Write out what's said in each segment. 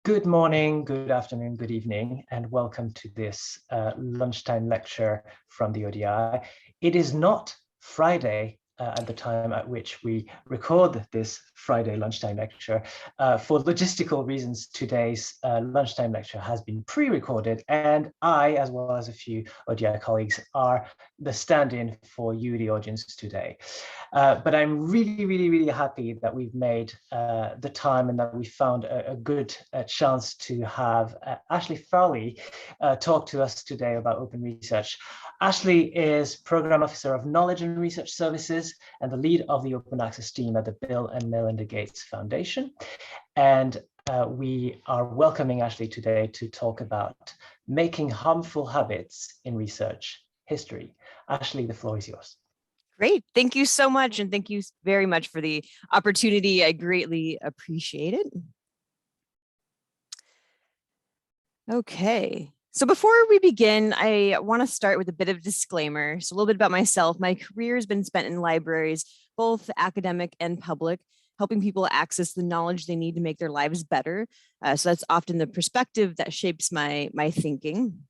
Good morning, good afternoon, good evening, and welcome to this lunchtime lecture from the ODI. It is not Friday at the time at which we record this Friday lunchtime lecture. For logistical reasons, today's lunchtime lecture has been pre-recorded, and I, as well as a few ODI colleagues, are the stand-in for you, the audience, today. But I'm really happy that we've made the time and that we found a good chance to have Ashley Farley talk to us today about open research. Ashley is Program Officer of Knowledge and Research Services and the lead of the open access team at the Bill and Melinda Gates Foundation. And we are welcoming Ashley today to talk about making harmful habits in research history. Ashley, the floor is yours. Great. Thank you so much. And thank you very much for the opportunity. I greatly appreciate it. Okay. So before we begin, I want to start with a bit of a disclaimer. So a little bit about myself. My career has been spent in libraries, both academic and public, helping people access the knowledge they need to make their lives better. So that's often the perspective that shapes my thinking.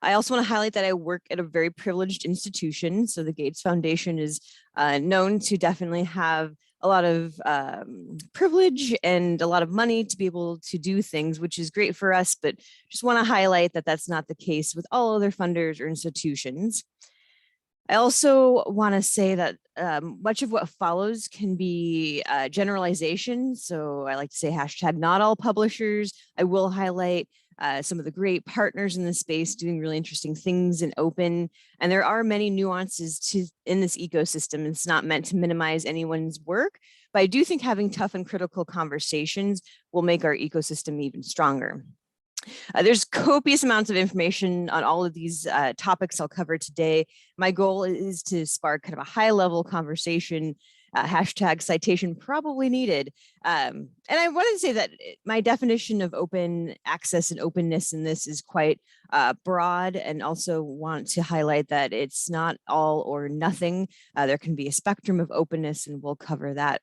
I also want to highlight that I work at a very privileged institution. So the Gates Foundation is known to definitely have a lot of privilege and a lot of money to be able to do things, which is great for us, but just want to highlight that that's not the case with all other funders or institutions. I also want to say that much of what follows can be generalization. So I like to say hashtag not all publishers. I will highlight some of the great partners in this space doing really interesting things in open. And there are many nuances in this ecosystem. It's not meant to minimize anyone's work, but I do think having tough and critical conversations will make our ecosystem even stronger. There's copious amounts of information on all of these topics I'll cover today. My goal is to spark kind of a high-level conversation, hashtag citation probably needed. And I want to say that my definition of open access and openness in this is quite broad, and also want to highlight that it's not all or nothing. There can be a spectrum of openness, and we'll cover that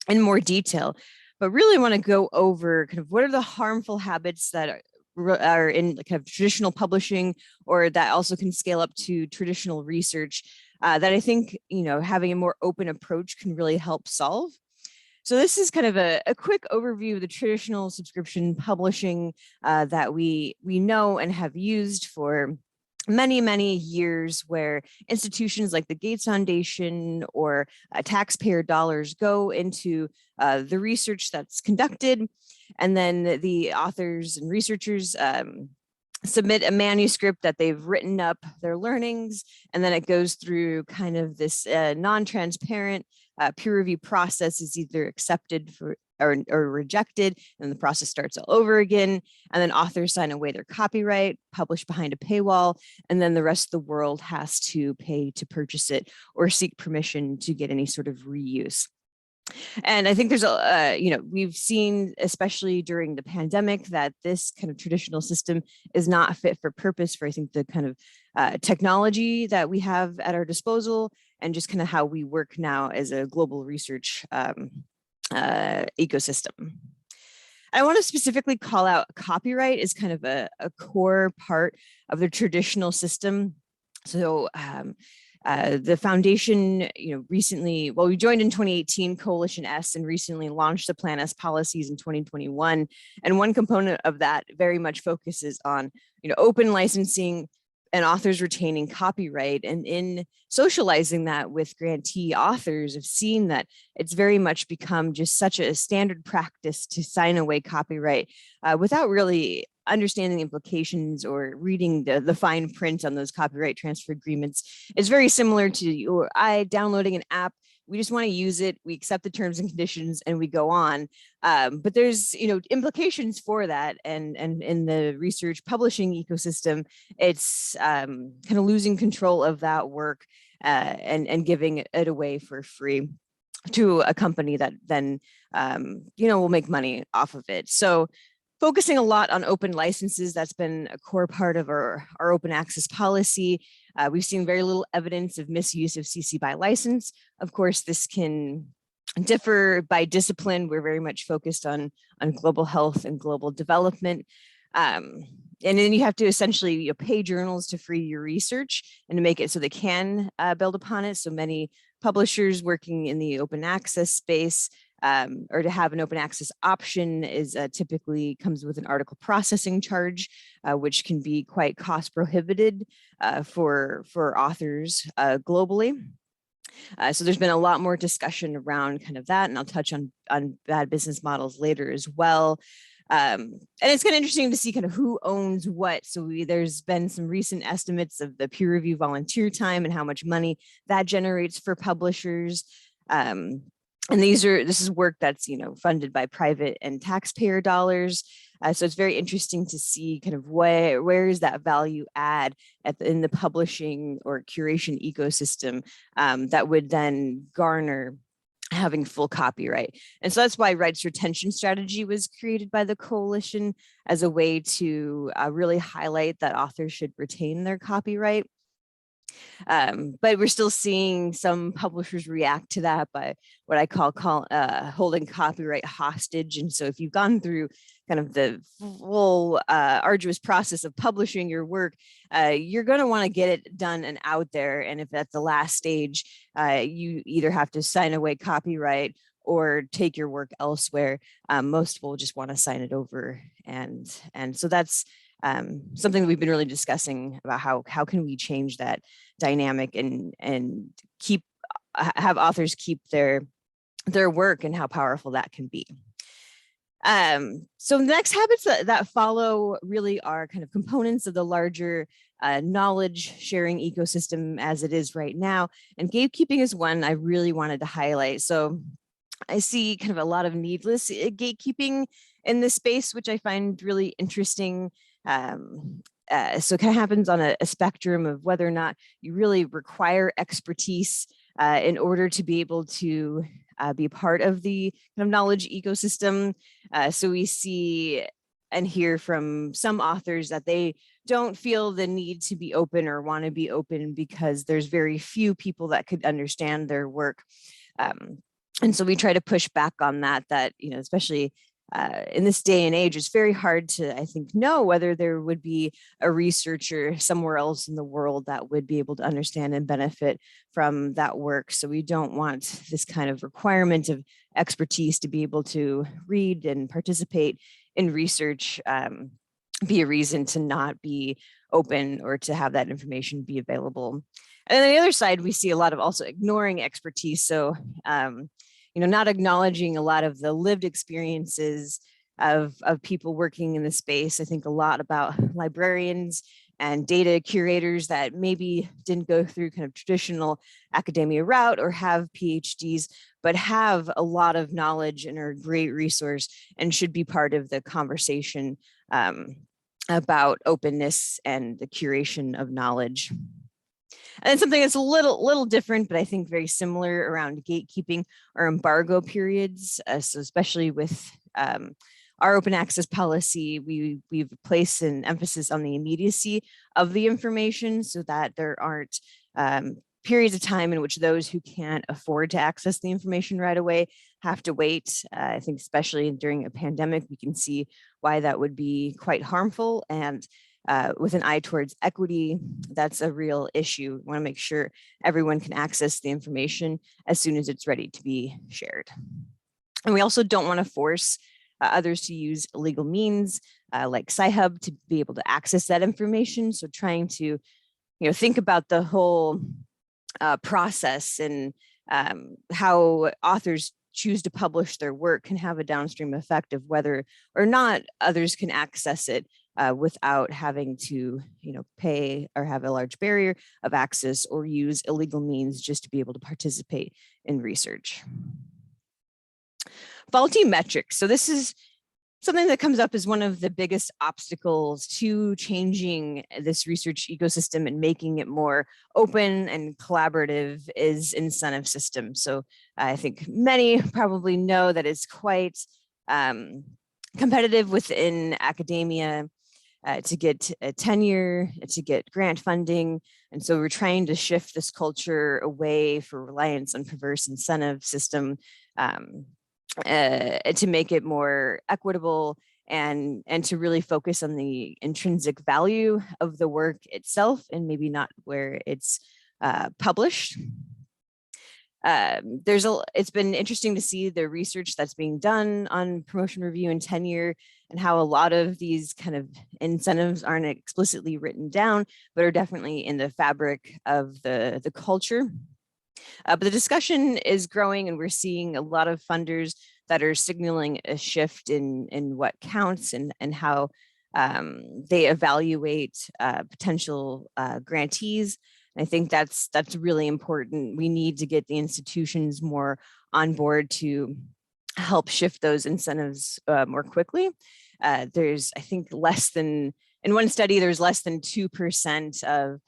in more detail. But really want to go over kind of what are the harmful habits that are in kind of traditional publishing, or that also can scale up to traditional research, that I think, having a more open approach can really help solve. So this is kind of a quick overview of the traditional subscription publishing that we know and have used for many years, where institutions like the Gates Foundation or taxpayer dollars go into the research that's conducted, and then the authors and researchers submit a manuscript that they've written up their learnings, and then it goes through kind of this non-transparent peer review process. Is either accepted or rejected, and the process starts all over again. And then authors sign away their copyright, publish behind a paywall, and then the rest of the world has to pay to purchase it or seek permission to get any sort of reuse. And I think there's we've seen, especially during the pandemic, that this kind of traditional system is not fit for purpose for, I think, the kind of technology that we have at our disposal, and just kind of how we work now as a global research ecosystem. I want to specifically call out copyright as kind of a core part of the traditional system. So the foundation, recently, we joined in 2018, Coalition S, and recently launched the Plan S policies in 2021. And one component of that very much focuses on, open licensing and authors retaining copyright. And in socializing that with grantee authors, I've seen that it's very much become just such a standard practice to sign away copyright without really understanding the implications or reading the fine print on those copyright transfer agreements. It's very similar to you or I downloading an app. We just want to use it. We accept the terms and conditions and we go on. But there's, implications for that. And in the research publishing ecosystem, it's kind of losing control of that work and giving it away for free to a company that then, will make money off of it. So focusing a lot on open licenses, that's been a core part of our open access policy. We've seen very little evidence of misuse of CC by license. Of course, this can differ by discipline. We're very much focused on global health and global development. And then you have to essentially pay journals to free your research and to make it so they can build upon it. So many publishers working in the open access space, or to have an open access option, is typically comes with an article processing charge, which can be quite cost prohibited for authors globally. So there's been a lot more discussion around kind of that, and I'll touch on bad business models later as well. And it's kind of interesting to see kind of who owns what. So there's been some recent estimates of the peer review volunteer time and how much money that generates for publishers. And this is work that's funded by private and taxpayer dollars. So it's very interesting to see kind of where is that value add in the publishing or curation ecosystem that would then garner having full copyright. And so that's why rights retention strategy was created by the coalition as a way to really highlight that authors should retain their copyright. But we're still seeing some publishers react to that by what I call holding copyright hostage. And so if you've gone through kind of the full arduous process of publishing your work, you're going to want to get it done and out there. And if at the last stage, you either have to sign away copyright or take your work elsewhere, most will just want to sign it over. And so that's something that we've been really discussing about how can we change that dynamic and have authors keep their work, and how powerful that can be. So the next habits that follow really are kind of components of the larger knowledge sharing ecosystem as it is right now. And gatekeeping is one I really wanted to highlight. So I see kind of a lot of needless gatekeeping in this space, which I find really interesting. So it kind of happens on a spectrum of whether or not you really require expertise in order to be able to be part of the kind of knowledge ecosystem. So we see and hear from some authors that they don't feel the need to be open or want to be open because there's very few people that could understand their work. And so we try to push back on that, especially in this day and age, it's very hard to, I think, know whether there would be a researcher somewhere else in the world that would be able to understand and benefit from that work. So we don't want this kind of requirement of expertise to be able to read and participate in research be a reason to not be open or to have that information be available. And on the other side, we see a lot of also ignoring expertise. So not acknowledging a lot of the lived experiences of people working in the space. I think a lot about librarians and data curators that maybe didn't go through kind of traditional academia route or have PhDs, but have a lot of knowledge and are a great resource and should be part of the conversation about openness and the curation of knowledge. And something that's a little different, but I think very similar around gatekeeping or embargo periods. So especially with our open access policy, we've placed an emphasis on the immediacy of the information so that there aren't periods of time in which those who can't afford to access the information right away have to wait. I think especially during a pandemic, we can see why that would be quite harmful. And with an eye towards equity, that's a real issue. We want to make sure everyone can access the information as soon as it's ready to be shared. And we also don't want to force others to use illegal means like Sci-Hub to be able to access that information. So trying to think about the whole process and how authors choose to publish their work can have a downstream effect of whether or not others can access it without having to, pay or have a large barrier of access or use illegal means just to be able to participate in research. Faulty metrics. So this is something that comes up as one of the biggest obstacles to changing this research ecosystem and making it more open and collaborative is incentive systems. So I think many probably know that it's quite competitive within academia. to get tenure, to get grant funding. And so we're trying to shift this culture away for reliance on perverse incentive system to make it more equitable and to really focus on the intrinsic value of the work itself and maybe not where it's published. It's been interesting to see the research that's being done on promotion review and tenure and how a lot of these kind of incentives aren't explicitly written down, but are definitely in the fabric of the culture. But the discussion is growing and we're seeing a lot of funders that are signaling a shift in what counts and how they evaluate potential grantees. I think that's really important. We need to get the institutions more on board to help shift those incentives more quickly. There's, I think, in one study, there's less than 2% of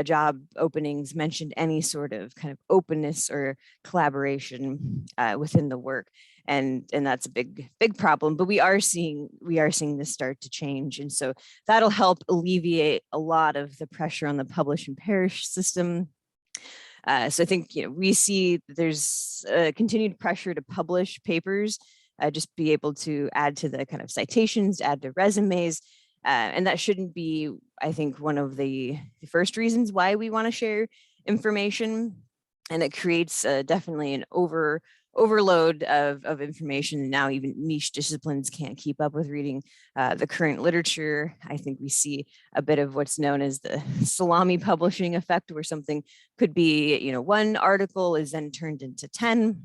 job openings mentioned any sort of kind of openness or collaboration within the work. And that's a big problem, but we are seeing this start to change. And so that'll help alleviate a lot of the pressure on the publish and perish system. So I think, we see there's continued pressure to publish papers, just be able to add to the kind of citations, add to resumes. And that shouldn't be, I think, one of the first reasons why we want to share information. And it creates definitely an overload of information. Now even niche disciplines can't keep up with reading the current literature. I think we see a bit of what's known as the salami publishing effect, where something could be, one article is then turned into 10.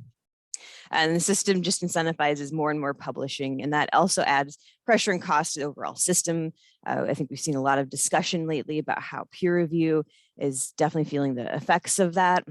And the system just incentivizes more and more publishing. And that also adds pressure and cost to the overall system. I think we've seen a lot of discussion lately about how peer review is definitely feeling the effects of that.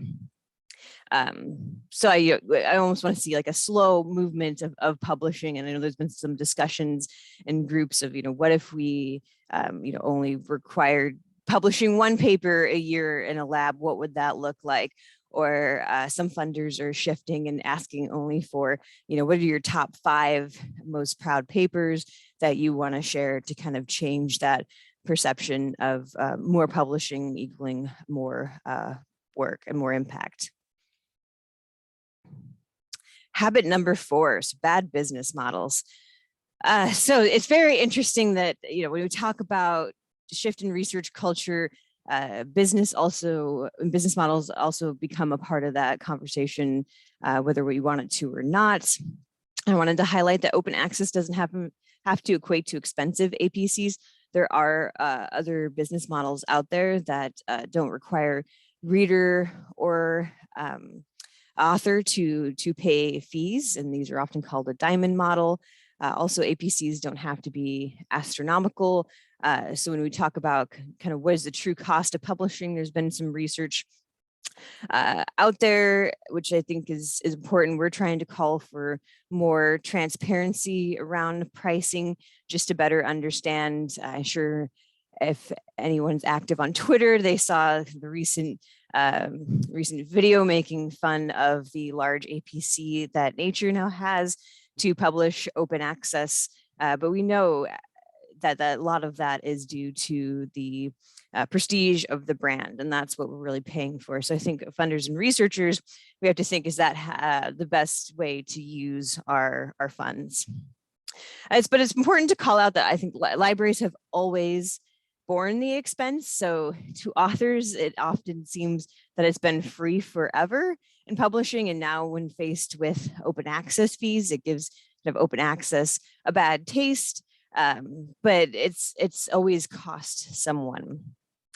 So I almost want to see like a slow movement of publishing. And I know there's been some discussions in groups of, what if we, only required publishing one paper a year in a lab, what would that look like? Or some funders are shifting and asking only for, what are your top 5 most proud papers that you want to share to kind of change that perception of more publishing equaling more work and more impact. Habit number 4, so bad business models. So it's very interesting that, when we talk about shift in research culture, business models also become a part of that conversation, whether we want it to or not. I wanted to highlight that open access doesn't have to equate to expensive APCs. There are other business models out there that don't require reader or author to pay fees, and these are often called a diamond model. Also, APCs don't have to be astronomical. So when we talk about kind of what is the true cost of publishing, there's been some research out there, which I think is important. We're trying to call for more transparency around pricing, just to better understand. I'm sure if anyone's active on Twitter, they saw the recent video making fun of the large APC that Nature now has to publish open access. But we know that a lot of that is due to the prestige of the brand, and that's what we're really paying for. So I think funders and researchers, we have to think, is that the best way to use our funds? But it's important to call out that I think libraries have always borne the expense. So to authors, it often seems that it's been free forever in publishing. And now when faced with open access fees, it gives kind of open access a bad taste. But it's always cost someone.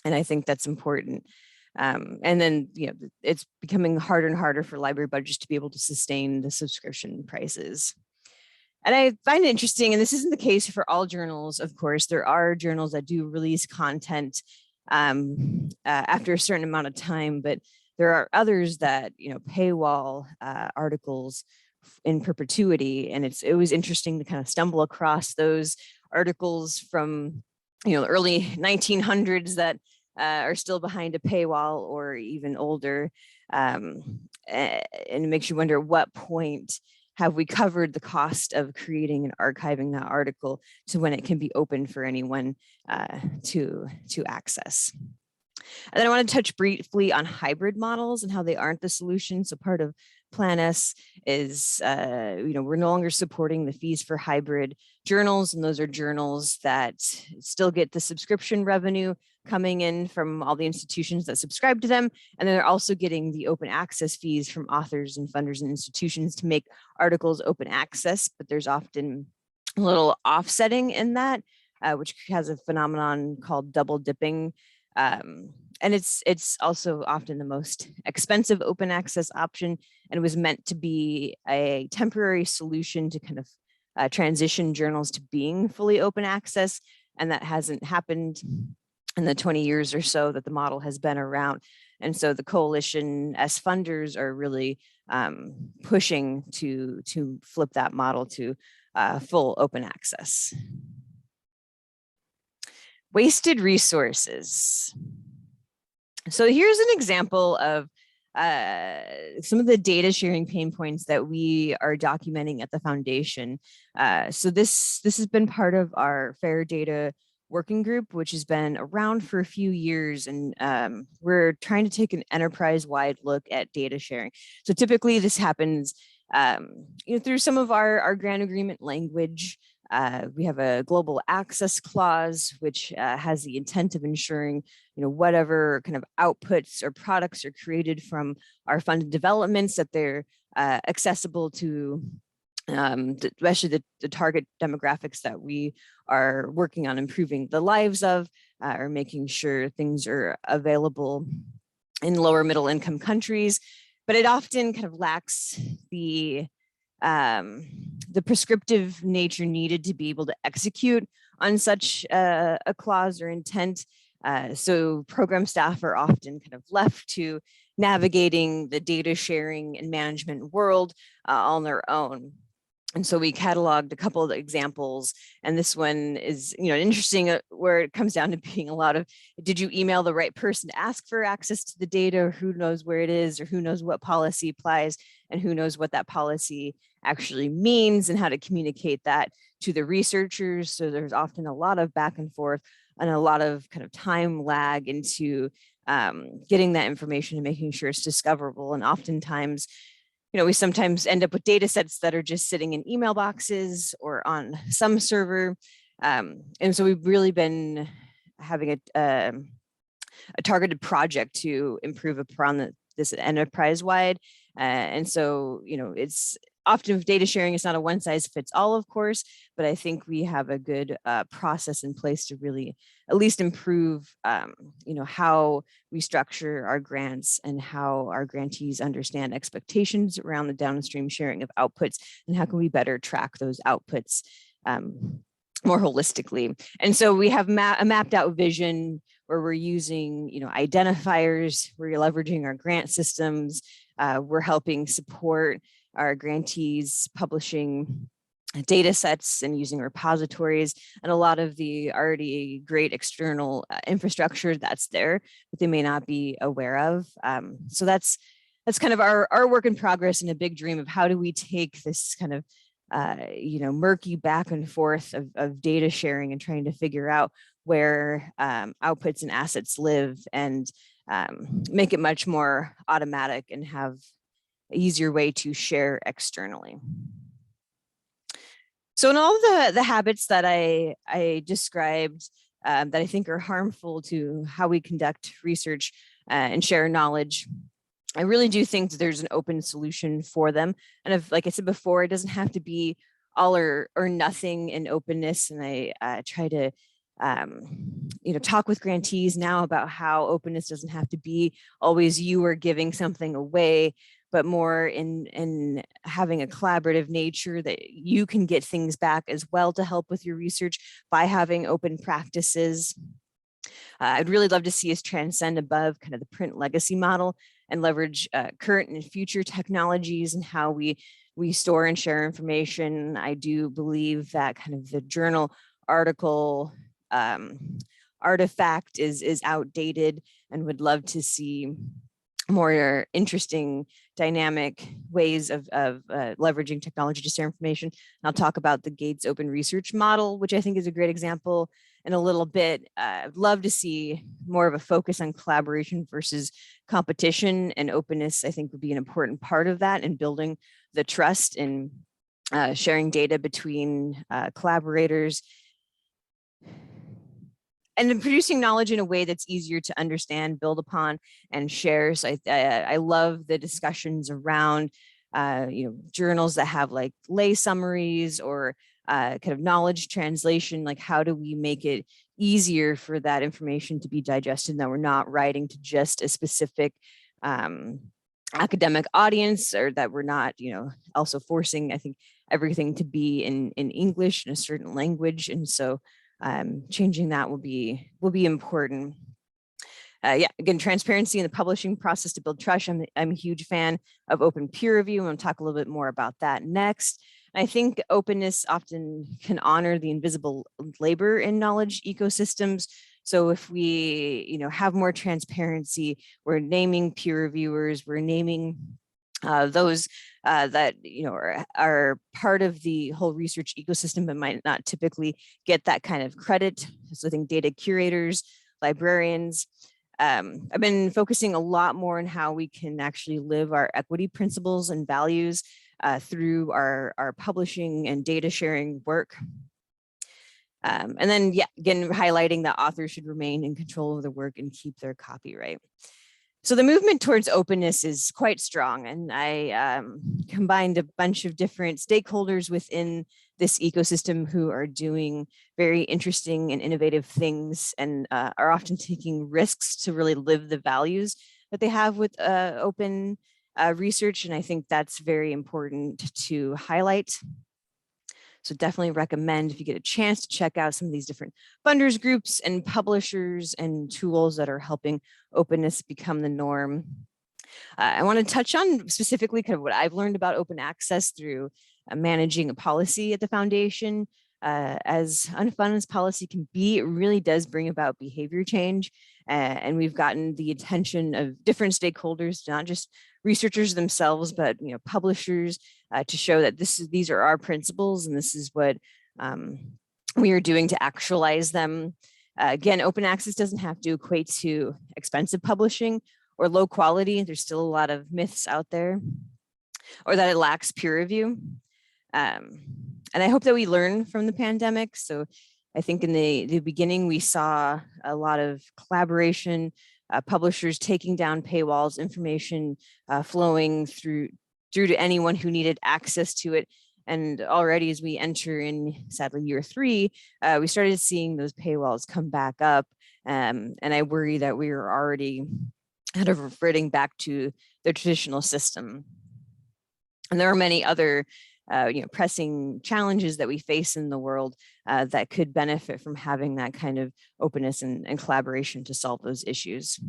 And I think that's important. And then, it's becoming harder and harder for library budgets to be able to sustain the subscription prices. And I find it interesting, and this isn't the case for all journals, of course. There are journals that do release content after a certain amount of time, but there are others that, paywall articles in perpetuity. And it was interesting to kind of stumble across those articles from, early 1900s that are still behind a paywall or even older. And it makes you wonder, at what point have we covered the cost of creating and archiving that article to when it can be open for anyone to access. And then I want to touch briefly on hybrid models and how they aren't the solution. So part of Plan S is, we're no longer supporting the fees for hybrid journals, and those are journals that still get the subscription revenue coming in from all the institutions that subscribe to them. And then they're also getting the open access fees from authors and funders and institutions to make articles open access, but there's often a little offsetting in that, which has a phenomenon called double dipping. And it's also often the most expensive open access option, and it was meant to be a temporary solution to kind of transition journals to being fully open access, and that hasn't happened in the 20 years or so that the model has been around. And so the coalition as funders are really pushing to flip that model to full open access. Wasted resources. So here's an example of some of the data sharing pain points that we are documenting at the foundation. So this has been part of our FAIR data working group, which has been around for a few years, and we're trying to take an enterprise-wide look at data sharing. So typically this happens through some of our grant agreement language. We have a global access clause, which has the intent of ensuring, whatever kind of outputs or products are created from our funded developments, that they're accessible to especially the target demographics that we are working on improving the lives of, or making sure things are available in lower middle income countries. But it often kind of lacks the prescriptive nature needed to be able to execute on such a clause or intent. So program staff are often kind of left to navigating the data sharing and management world on their own. And so we cataloged a couple of examples, and this one is, interesting, where it comes down to being a lot of, did you email the right person to ask for access to the data, or who knows where it is, or who knows what policy applies, and who knows what that policy actually means, and how to communicate that to the researchers. So there's often a lot of back and forth and a lot of kind of time lag into getting that information and making sure it's discoverable. And oftentimes, we sometimes end up with data sets that are just sitting in email boxes or on some server. And so we've really been having a targeted project to improve upon this enterprise-wide. And so, it's often with data sharing, it's not a one size fits all, of course, but I think we have a good process in place to really at least improve, how we structure our grants and how our grantees understand expectations around the downstream sharing of outputs, and how can we better track those outputs more holistically. And so we have a mapped out vision where we're using, identifiers, we're leveraging our grant systems, we're helping support our grantees publishing data sets and using repositories, and a lot of the already great external infrastructure that's there, but they may not be aware of. So that's kind of our work in progress, and a big dream of how do we take this kind of murky back and forth of data sharing and trying to figure out where outputs and assets live, and make it much more automatic and have an easier way to share externally. So in all the habits that I described that I think are harmful to how we conduct research and share knowledge, I really do think that there's an open solution for them. And like I said before, it doesn't have to be all or nothing in openness. And I try to talk with grantees now about how openness doesn't have to be always you are giving something away, but more in having a collaborative nature that you can get things back as well to help with your research by having open practices. I'd really love to see us transcend above kind of the print legacy model and leverage current and future technologies and how we store and share information. I do believe that kind of the journal article artifact is outdated, and would love to see more interesting, dynamic ways of leveraging technology to share information. And I'll talk about the Gates open research model, which I think is a great example in a little bit. I'd love to see more of a focus on collaboration versus competition, and openness, I think, would be an important part of that, and building the trust and sharing data between collaborators, and then producing knowledge in a way that's easier to understand, build upon, and share. So I love the discussions around journals that have like lay summaries or kind of knowledge translation. Like, how do we make it easier for that information to be digested, and that we're not writing to just a specific academic audience, or that we're not, also forcing, I think, everything to be in English, in a certain language. And so changing that will be important. Again, transparency in the publishing process to build trust. I'm a huge fan of open peer review. I'm going to talk a little bit more about that next. I think openness often can honor the invisible labor in knowledge ecosystems. So if we, have more transparency, we're naming peer reviewers, we're naming those that are part of the whole research ecosystem, but might not typically get that kind of credit. So I think data curators, librarians. I've been focusing a lot more on how we can actually live our equity principles and values through our publishing and data sharing work. And then, again, highlighting that authors should remain in control of their work and keep their copyright. So the movement towards openness is quite strong, and I combined a bunch of different stakeholders within this ecosystem who are doing very interesting and innovative things, and are often taking risks to really live the values that they have with open research. And I think that's very important to highlight. So definitely recommend, if you get a chance, to check out some of these different funders groups and publishers and tools that are helping openness become the norm. I want to touch on specifically kind of what I've learned about open access through managing a policy at the foundation. As unfun as policy can be, it really does bring about behavior change. And we've gotten the attention of different stakeholders, not just researchers themselves, but publishers, to show that these are our principles, and this is what we are doing to actualize them. Again, open access doesn't have to equate to expensive publishing or low quality. There's still a lot of myths out there, or that it lacks peer review. And I hope that we learn from the pandemic. So I think in the beginning, we saw a lot of collaboration, publishers taking down paywalls, information flowing through to anyone who needed access to it. And already, as we enter in, sadly, year 3, we started seeing those paywalls come back up. And I worry that we are already kind of reverting back to the traditional system. And there are many other pressing challenges that we face in the world that could benefit from having that kind of openness and collaboration to solve those issues.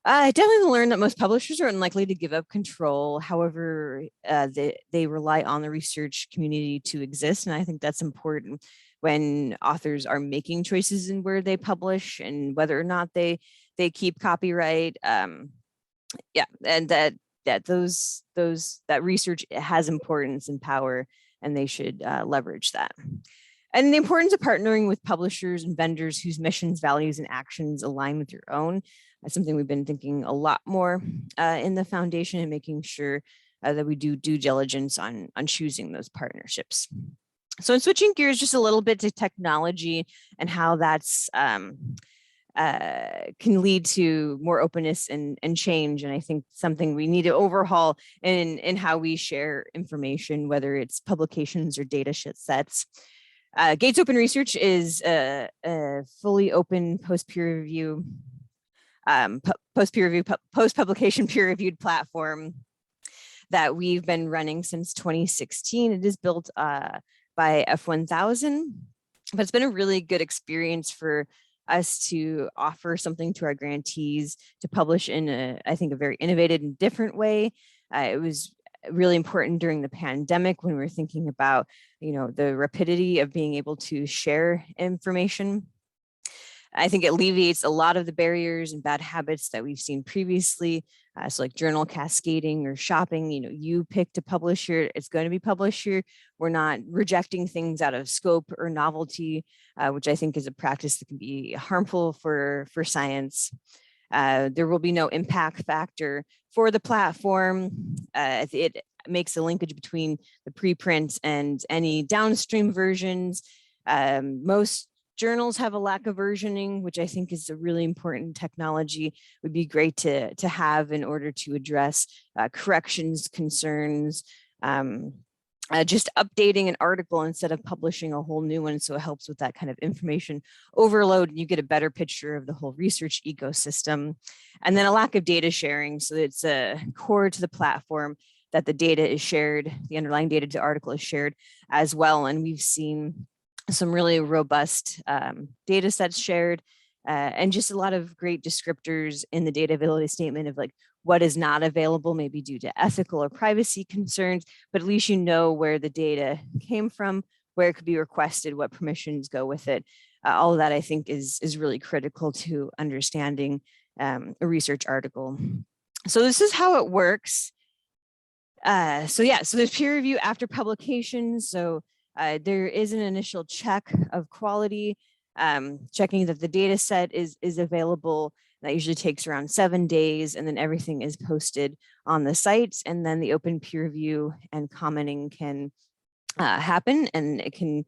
I definitely learned that most publishers are unlikely to give up control. However, they rely on the research community to exist. And I think that's important when authors are making choices in where they publish and whether or not they keep copyright. And that research has importance and power, and they should leverage that. And the importance of partnering with publishers and vendors whose missions, values, and actions align with your own. That's something we've been thinking a lot more in the foundation, and making sure that we do due diligence on choosing those partnerships. So in switching gears just a little bit to technology and how that's can lead to more openness and change. And I think something we need to overhaul in how we share information, whether it's publications or data sets. Gates Open Research is a fully open post-peer review, post-publication peer-reviewed platform that we've been running since 2016. It is built by F1000, but it's been a really good experience for us to offer something to our grantees to publish in I think a very innovative and different way. It was really important during the pandemic when we were thinking about, the rapidity of being able to share information. I think it alleviates a lot of the barriers and bad habits that we've seen previously So like journal cascading or shopping, you pick to publish here, it's going to be published here. We're not rejecting things out of scope or novelty, which I think is a practice that can be harmful for science. There will be no impact factor for the platform. It makes a linkage between the preprint and any downstream versions. Most journals have a lack of versioning, which I think is a really important technology. Would be great to have in order to address corrections concerns. Just updating an article instead of publishing a whole new one. So it helps with that kind of information overload, and you get a better picture of the whole research ecosystem. And then a lack of data sharing. So it's a core to the platform that the data is shared, the underlying data to the article is shared as well. And we've seen some really robust data sets shared, and just a lot of great descriptors in the data availability statement of like what is not available, maybe due to ethical or privacy concerns, but at least you know where the data came from, where it could be requested, what permissions go with it. All of that I think is really critical to understanding a research article. So this is how it works. So there's peer review after publication. So there is an initial check of quality, checking that the data set is available. That usually takes around 7 days, and then everything is posted on the site, and then the open peer review and commenting can happen, and it can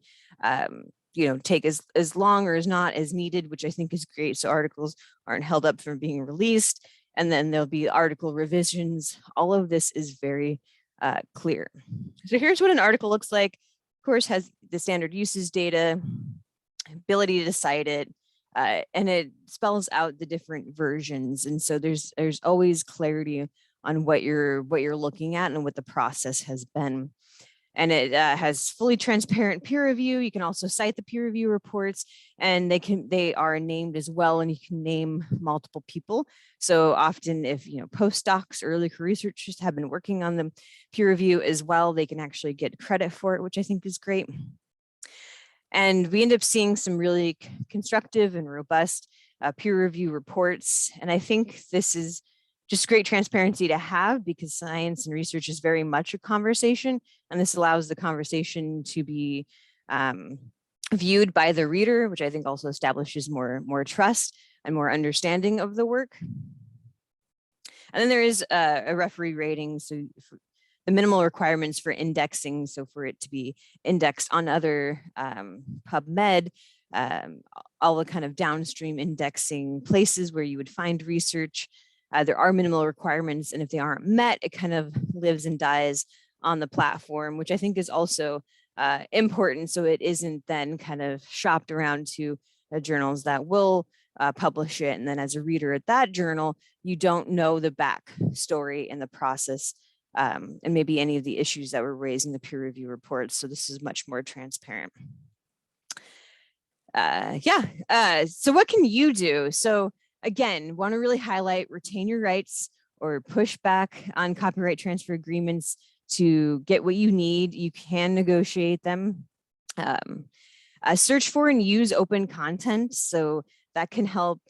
take as long or as not as needed, which I think is great. So articles aren't held up from being released, and then there'll be article revisions. All of this is very clear. So here's what an article looks like. Of course, has the standard uses data, ability to cite it, and it spells out the different versions. And so there's always clarity on what you're looking at and what the process has been. And it has fully transparent peer review. You can also cite the peer review reports, and they are named as well, and you can name multiple people. So often if postdocs or early career researchers have been working on the peer review as well, they can actually get credit for it, which I think is great. And we end up seeing some really constructive and robust peer review reports. And I think this is just great transparency to have, because science and research is very much a conversation. And this allows the conversation to be viewed by the reader, which I think also establishes more trust and more understanding of the work. And then there is a referee rating. So the minimal requirements for indexing, so for it to be indexed on other PubMed, all the kind of downstream indexing places where you would find research, there are minimal requirements, and if they aren't met, it kind of lives and dies on the platform, which I think is also important, so it isn't then kind of shopped around to journals that will publish it, and then as a reader at that journal, you don't know the back story and the process, and maybe any of the issues that were raised in the peer review reports. So this is much more transparent. So what can you do? So again, want to really highlight retain your rights or push back on copyright transfer agreements to get what you need. You can negotiate them. Search for and use open content. So that can help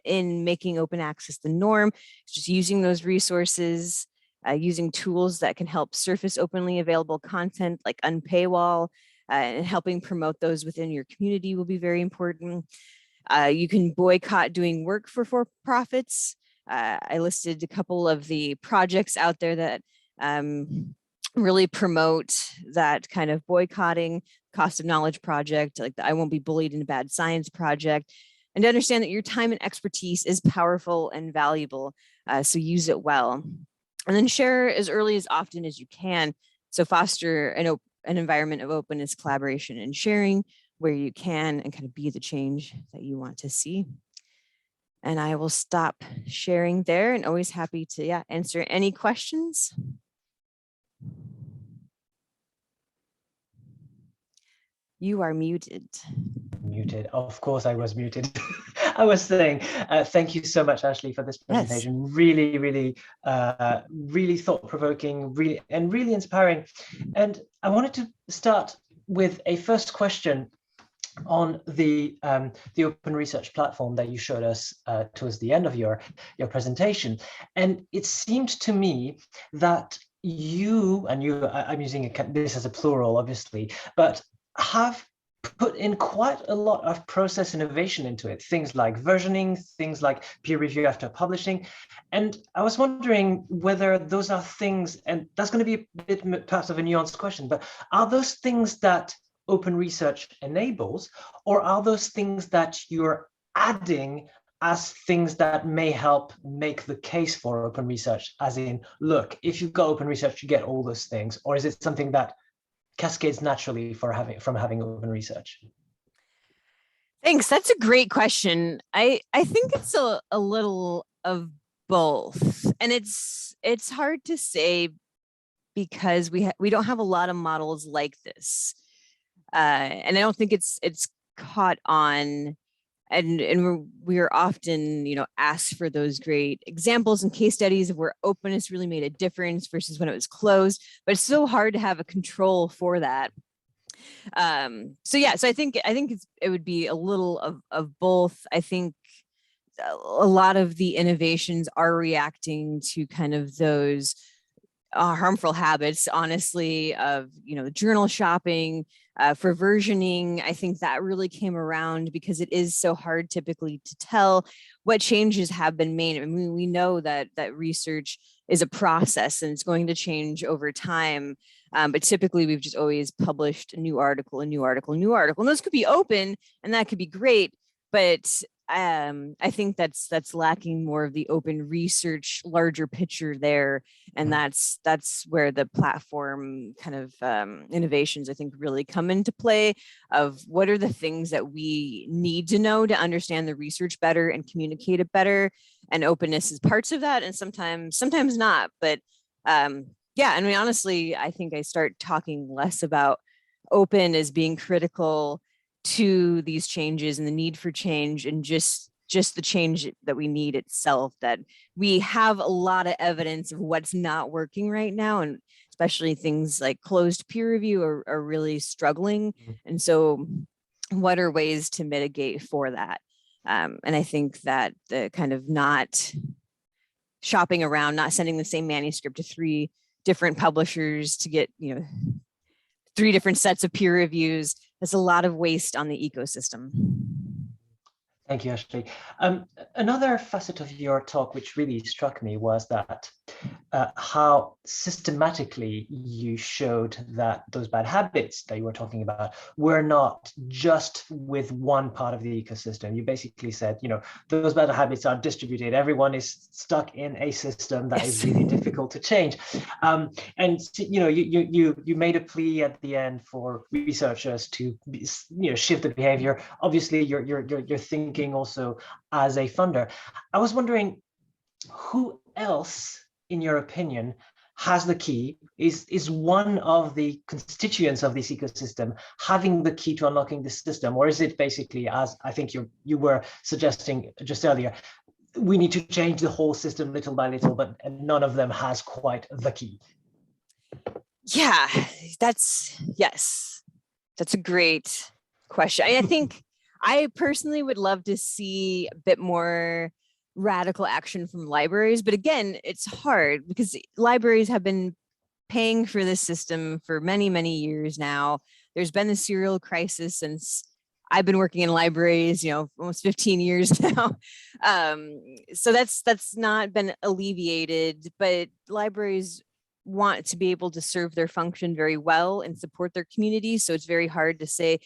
in making open access the norm. It's just using those resources, using tools that can help surface openly available content like Unpaywall, and helping promote those within your community will be very important. You can boycott doing work for for-profits. I listed a couple of the projects out there that really promote that kind of boycotting. Cost of Knowledge project, like the I Won't Be Bullied in a Bad Science project, and to understand that your time and expertise is powerful and valuable, so use it well. And then share as early as often as you can. So foster an environment of openness, collaboration, and sharing where you can, and kind of be the change that you want to see. And I will stop sharing there, and always happy to answer any questions. You are muted. Muted. Of course I was muted. I was saying, thank you so much, Ashley, for this presentation. Yes. Really thought-provoking, really inspiring. And I wanted to start with a first question. on the open research platform that you showed us towards the end of your presentation, and it seemed to me that I'm using this as a plural, obviously, but have put in quite a lot of process innovation into it, things like versioning, things like peer review after publishing. And I was wondering whether those are things, and that's going to be a bit perhaps of a nuanced question, but are those things that open research enables, or are those things that you're adding as things that may help make the case for open research, as in, look, if you've got open research, you get all those things? Or is it something that cascades naturally from having open research? Thanks. That's a great question. I think it's a little of both, and it's hard to say because we don't have a lot of models like this, and I don't think it's caught on. And we're often, asked for those great examples and case studies of where openness really made a difference versus when it was closed. But it's so hard to have a control for that. So I think it would be a little of both. I think a lot of the innovations are reacting to kind of those harmful habits, honestly, of the journal shopping, for versioning. I think that really came around because it is so hard typically to tell what changes have been made. I mean, we know that research is a process and it's going to change over time. But typically we've just always published a new article, and those could be open and that could be great. But I think that's lacking more of the open research, larger picture there. And that's where the platform kind of innovations, I think, really come into play, of what are the things that we need to know to understand the research better and communicate it better. And openness is parts of that, and sometimes not. But yeah, I mean, honestly, I think I start talking less about open as being critical to these changes and the need for change, and just the change that we need itself, that we have a lot of evidence of what's not working right now, and especially things like closed peer review are really struggling. And so what are ways to mitigate for that? And I think that the kind of not shopping around, not sending the same manuscript to 3 different publishers to get 3 different sets of peer reviews, there's a lot of waste on the ecosystem. Thank you, Ashley. Another facet of your talk which really struck me was that how systematically you showed that those bad habits that you were talking about were not just with one part of the ecosystem. You basically said, those bad habits are distributed. Everyone is stuck in a system that is really difficult to change. And you made a plea at the end for researchers to shift the behavior. Obviously, you're thinking also as a funder. I was wondering, who else, in your opinion, has the key, is one of the constituents of this ecosystem having the key to unlocking this system? Or is it basically, as I think you were suggesting just earlier, we need to change the whole system little by little, but none of them has quite the key? Yeah, that's a great question. I think I personally would love to see a bit more radical action from libraries. But again, it's hard because libraries have been paying for this system for many, many years now. There's been a serial crisis since I've been working in libraries, almost 15 years now. So that's not been alleviated, but libraries want to be able to serve their function very well and support their community. So it's very hard to say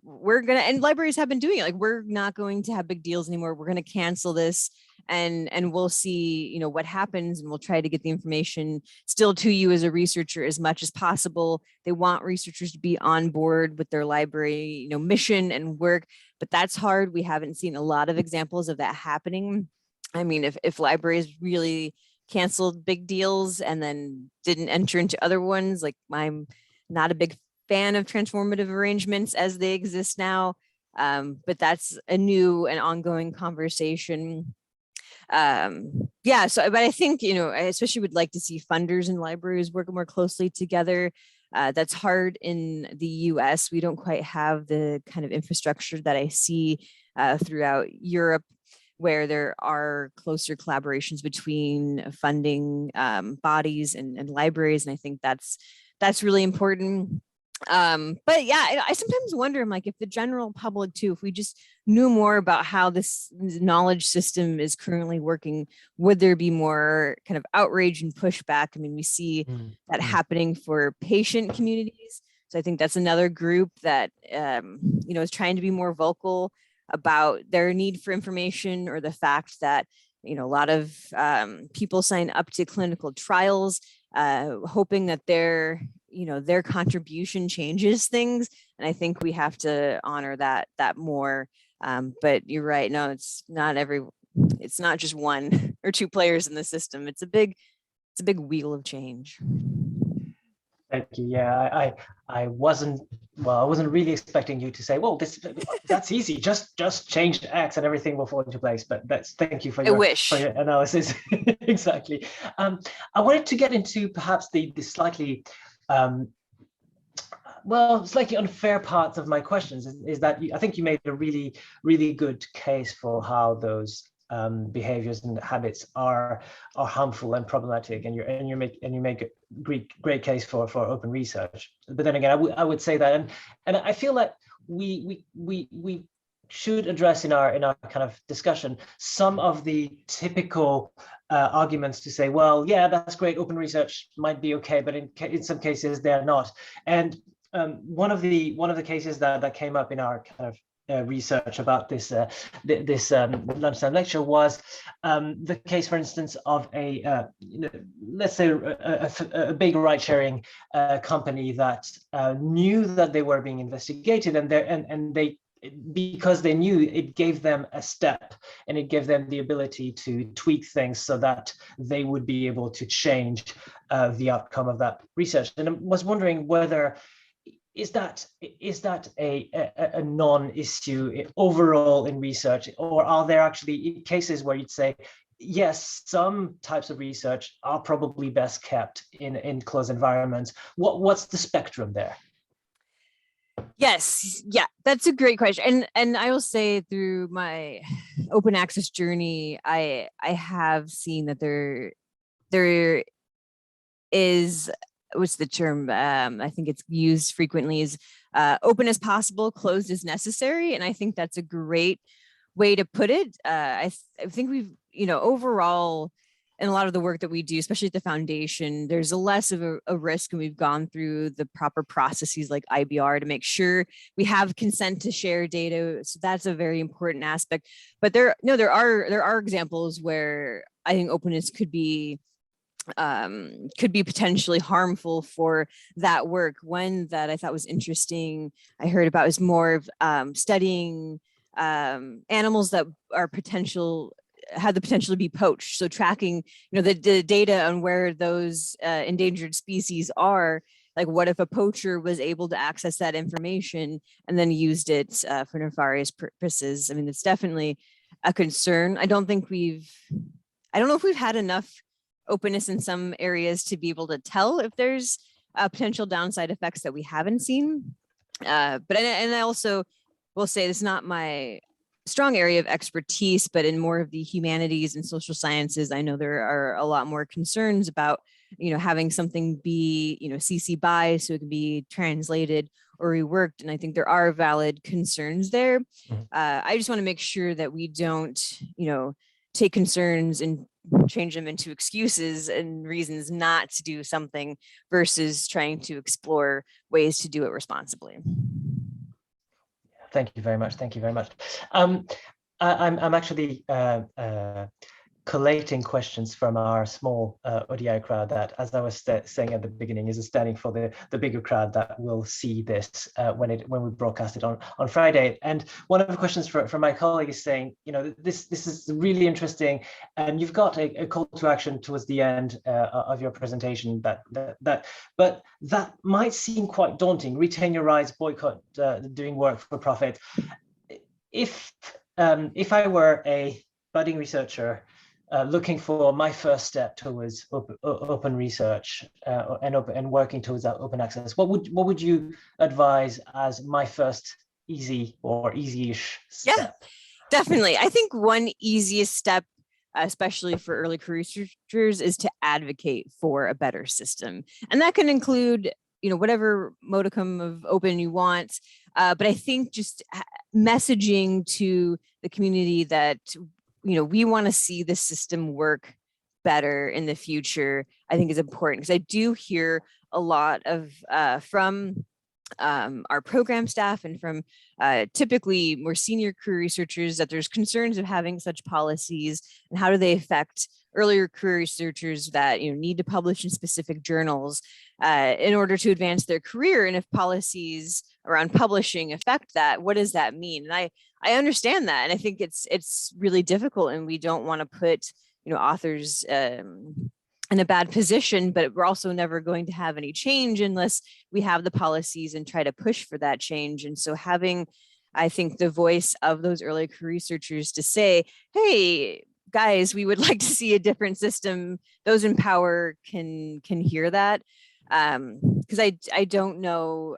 and libraries have been doing it. Like, we're not going to have big deals anymore. We're going to cancel this, and we'll see, what happens, and we'll try to get the information still to you as a researcher as much as possible. They want researchers to be on board with their library, mission and work, but that's hard. We haven't seen a lot of examples of that happening. I mean, if libraries really canceled big deals and then didn't enter into other ones, like, I'm not a big fan of transformative arrangements as they exist now, but that's a new and ongoing conversation. But I think, I especially would like to see funders and libraries work more closely together. That's hard in the US. We don't quite have the kind of infrastructure that I see throughout Europe, where there are closer collaborations between funding bodies and libraries. And I think that's really important. But yeah, I sometimes wonder, I'm like, if the general public too, if we just knew more about how this knowledge system is currently working, would there be more kind of outrage and pushback? I mean, we see that happening for patient communities. So I think that's another group that, is trying to be more vocal about their need for information, or the fact that, a lot of people sign up to clinical trials, hoping that their contribution changes things. And I think we have to honor that more. But you're right. No, it's not just one or two players in the system. It's a big wheel of change. Thank you. Yeah, I wasn't really expecting you to say, well, that's easy. Just change X and everything will fall into place. But thank you for your analysis. Exactly. I wanted to get into perhaps the slightly slightly unfair parts of my questions. Is that I think you made a really, really good case for how those behaviors and habits are harmful and problematic, and you make a great case for open research. But then again, I would say that, and I feel that we should address in our kind of discussion some of the typical arguments to say, well, yeah, that's great, open research might be okay, but in some cases they're not. And one of the cases that came up in our kind of research about this lunchtime lecture was the case, for instance, of let's say a big ride-sharing company that knew that they were being investigated, and they, because they knew, it gave them a step, and it gave them the ability to tweak things so that they would be able to change the outcome of that research. And I was wondering whether is that a non-issue overall in research, or are there actually cases where you'd say, yes, some types of research are probably best kept in closed environments? What's the spectrum there? Yes, yeah, that's a great question. And I will say, through my open access journey, I have seen that there is, what's the term? I think it's used frequently, is open as possible, closed as necessary. And I think that's a great way to put it. I think we've, overall, in a lot of the work that we do, especially at the foundation, there's a less of a risk, and we've gone through the proper processes like IBR to make sure we have consent to share data. So that's a very important aspect. But there are examples where I think openness could be potentially harmful for that work. One that I thought was interesting, I heard about, is more of studying animals that had the potential to be poached. So tracking, the data on where those endangered species are. Like, what if a poacher was able to access that information and then used it for nefarious purposes? I mean, it's definitely a concern. I don't know if we've had enough openness in some areas to be able to tell if there's potential downside effects that we haven't seen. But I also will say, this is not my strong area of expertise, but in more of the humanities and social sciences, I know there are a lot more concerns about, having something be, CC BY, so it can be translated or reworked. And I think there are valid concerns there. I just want to make sure that we don't, take concerns and change them into excuses and reasons not to do something, versus trying to explore ways to do it responsibly. Thank you very much. Thank you very much. I'm actually collating questions from our small ODI crowd that, as I was saying at the beginning, is standing for the bigger crowd that will see this when we broadcast it on Friday. And one of the questions from my colleague is saying, this is really interesting, and you've got a call to action towards the end of your presentation but that might seem quite daunting. Retain your rights, boycott doing work for profit. If I were a budding researcher looking for my first step towards open research and working towards that open access, what would you advise as my first easy or easy-ish step? Yeah, definitely. I think one easiest step, especially for early career researchers, is to advocate for a better system. And that can include, whatever modicum of open you want. But I think just messaging to the community that, we want to see the system work better in the future, I think is important, because I do hear a lot of from our program staff and from typically more senior career researchers that there's concerns of having such policies and how do they affect earlier career researchers that need to publish in specific journals in order to advance their career. And if policies around publishing affect that, what does that mean? And I understand that, and I think it's really difficult, and we don't want to put authors in a bad position, but we're also never going to have any change unless we have the policies and try to push for that change. And so having, I think, the voice of those early career researchers to say, hey, guys, we would like to see a different system, those in power can hear that. Because I don't know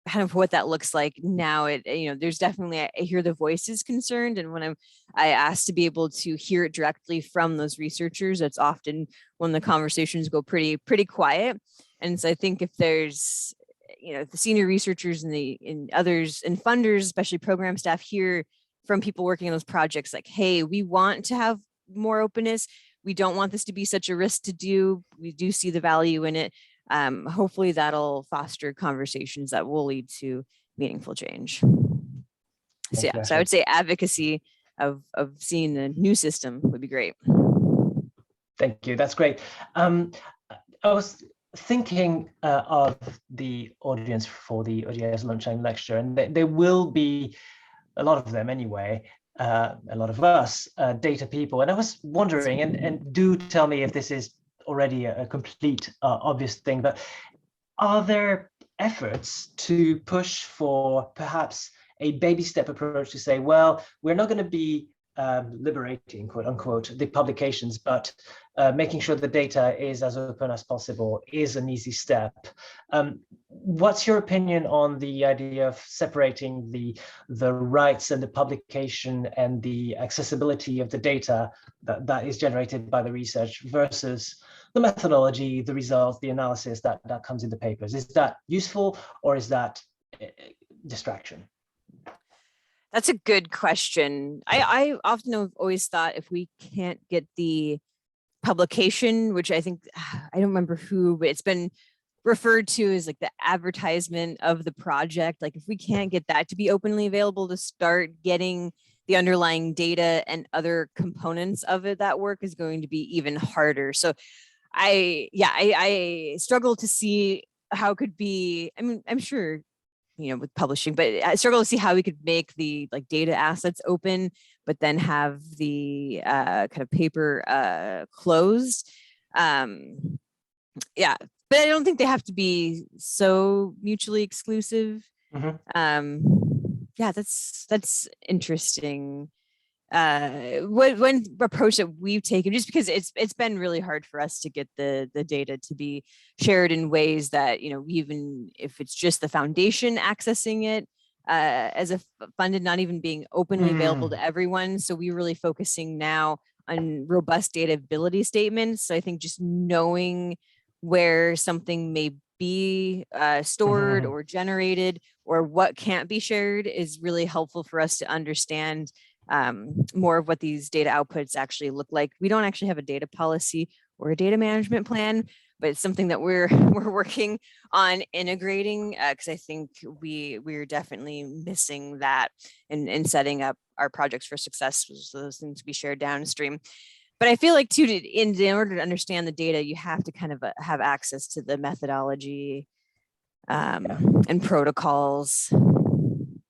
kind of what that looks like now. There's definitely, I hear the voices concerned, and when I asked to be able to hear it directly from those researchers, that's often when the conversations go pretty quiet. And so I think if there's the senior researchers and others and funders, especially program staff, hear from people working on those projects like, hey, we want to have more openness, we don't want this to be such a risk to do, we do see the value in it. Hopefully that'll foster conversations that will lead to meaningful change. So I would say advocacy of seeing the new system would be great. Thank you. That's great. I was thinking of the audience for the ODI's Lunchtime Lecture, and there will be a lot of them anyway, a lot of us data people. And I was wondering, and do tell me if this is already a complete obvious thing, but are there efforts to push for perhaps a baby step approach to say, well, we're not going to be liberating, quote unquote, the publications, but making sure the data is as open as possible is an easy step. What's your opinion on the idea of separating the rights and the publication and the accessibility of the data that is generated by the research versus the methodology, the results, the analysis that comes in the papers? Is that useful, or is that distraction? That's a good question. I often have always thought if we can't get the publication, which I think, I don't remember who, but it's been referred to as like the advertisement of the project. Like if we can't get that to be openly available to start getting the underlying data and other components of it, that work is going to be even harder. So I struggle to see how it could be, I mean, I'm sure, with publishing, but I struggle to see how we could make the data assets open, but then have the kind of paper closed. But I don't think they have to be so mutually exclusive. Mm-hmm. That's interesting. One approach that we've taken, just because it's been really hard for us to get the data to be shared in ways that, even if it's just the foundation accessing it as a funded, not even being openly available to everyone. So we're really focusing now on robust data ability statements. So I think just knowing where something may be stored or generated, or what can't be shared, is really helpful for us to understand more of what these data outputs actually look like. We don't actually have a data policy or a data management plan, but it's something that we're working on integrating, because I think we're definitely missing that in setting up our projects for success, so those things to be shared downstream. But I feel like too, in order to understand the data, you have to kind of have access to the methodology and protocols.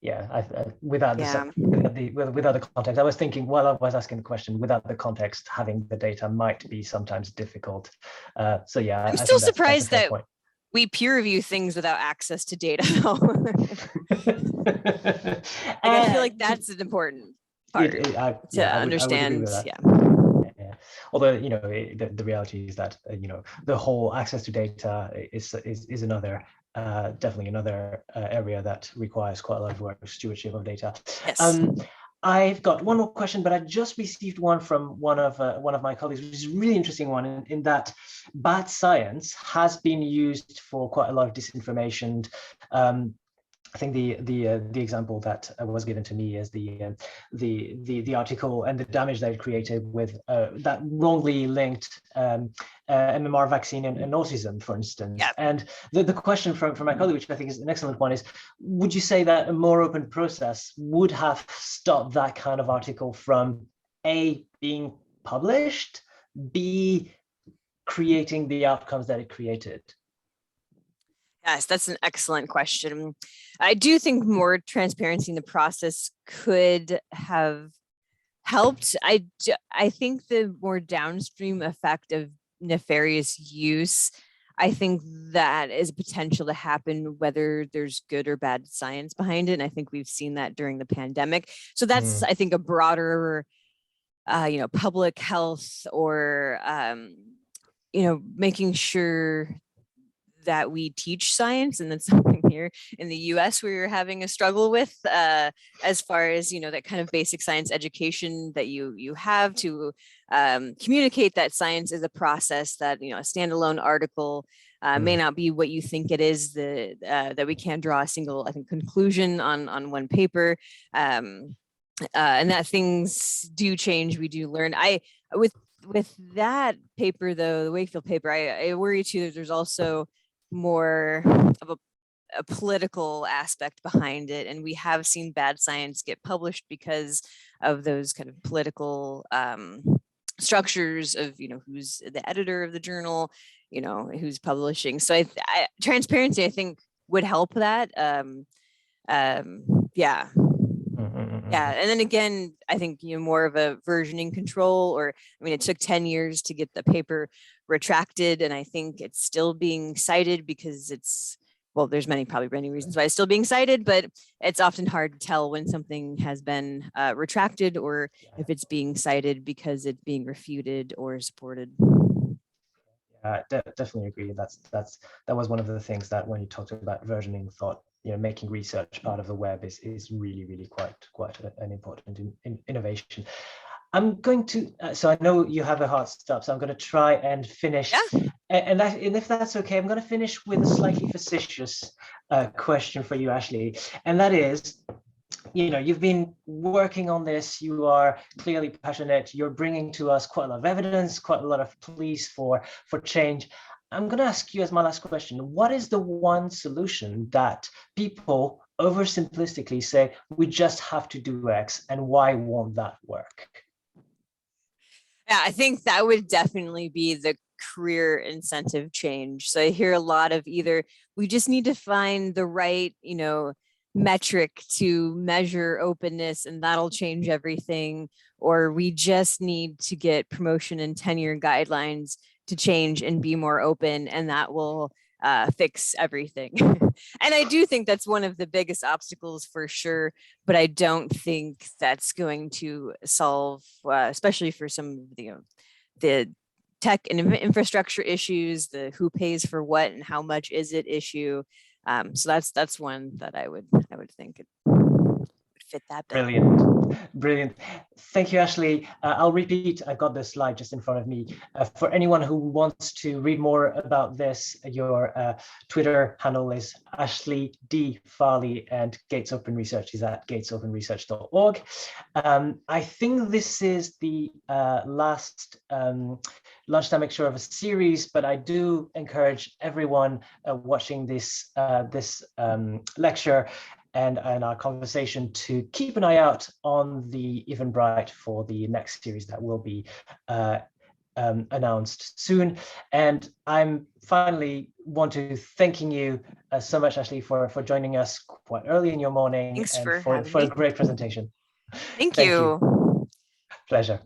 Yeah, without the context, I was thinking while I was asking the question, without the context, having the data might be sometimes difficult. I'm still surprised that we peer review things without access to data, though. I feel like that's an important part to understand. although, the reality is that, the whole access to data is another, definitely another area that requires quite a lot of work, stewardship of data. Yes. I've got one more question, but I just received one from one of my colleagues, which is a really interesting one in that bad science has been used for quite a lot of disinformation. I think the example that was given to me is the article and the damage that it created with that wrongly linked MMR vaccine and autism, for instance. Yeah. And the question from my colleague, which I think is an excellent one, is: would you say that a more open process would have stopped that kind of article from A, being published, B, creating the outcomes that it created? Yes, that's an excellent question. I do think more transparency in the process could have helped. I think the more downstream effect of nefarious use, I think that is potential to happen whether there's good or bad science behind it. And I think we've seen that during the pandemic. So that's, I think, a broader, public health or, making sure that we teach science, and that's something here in the US we're having a struggle with, as far as that kind of basic science education that you have to communicate that science is a process, that a standalone article may not be what you think it is, that we can't draw a single, I think, conclusion on one paper, and that things do change, we do learn. With that paper, though, the Wakefield paper, I worry too that there's also more of a political aspect behind it, and we have seen bad science get published because of those kind of political structures of who's the editor of the journal, who's publishing. So transparency, I think, would help that. Yeah. Yeah, and then again, I think more of a versioning control, or it took 10 years to get the paper retracted, and I think it's still being cited because there's probably many reasons why it's still being cited, but it's often hard to tell when something has been retracted or if it's being cited because it's being refuted or supported. Definitely agree. That was one of the things that, when you talked about versioning, thought making research part of the web is really, really quite an important innovation. I'm going to, so I know you have a hard stop, so I'm going to try and finish. Yeah. And if that's okay, I'm going to finish with a slightly facetious question for you, Ashley, and that is, you've been working on this, you are clearly passionate, you're bringing to us quite a lot of evidence, quite a lot of pleas for change. I'm going to ask you as my last question: what is the one solution that people oversimplistically say, we just have to do X, and why won't that work? Yeah, I think that would definitely be the career incentive change. So I hear a lot of either we just need to find the right, metric to measure openness and that'll change everything, or we just need to get promotion and tenure guidelines to change and be more open, and that will fix everything. And I do think that's one of the biggest obstacles for sure, but I don't think that's going to solve, especially for some of the tech and infrastructure issues, the who pays for what and how much is it issue. So that's one that I would think would fit that bill. Brilliant. Thank you, Ashley. I'll repeat, I've got the slide just in front of me. For anyone who wants to read more about this, your Twitter handle is Ashley D. Farley, and Gates Open Research is at gatesopenresearch.org. I think this is the last lunchtime lecture of a series, but I do encourage everyone watching this lecture and our conversation to keep an eye out on the Eventbrite for the next series that will be announced soon. And I'm finally want to thanking you so much, Ashley, for joining us quite early in your morning. Thanks and for for a great presentation. Thank you. Pleasure.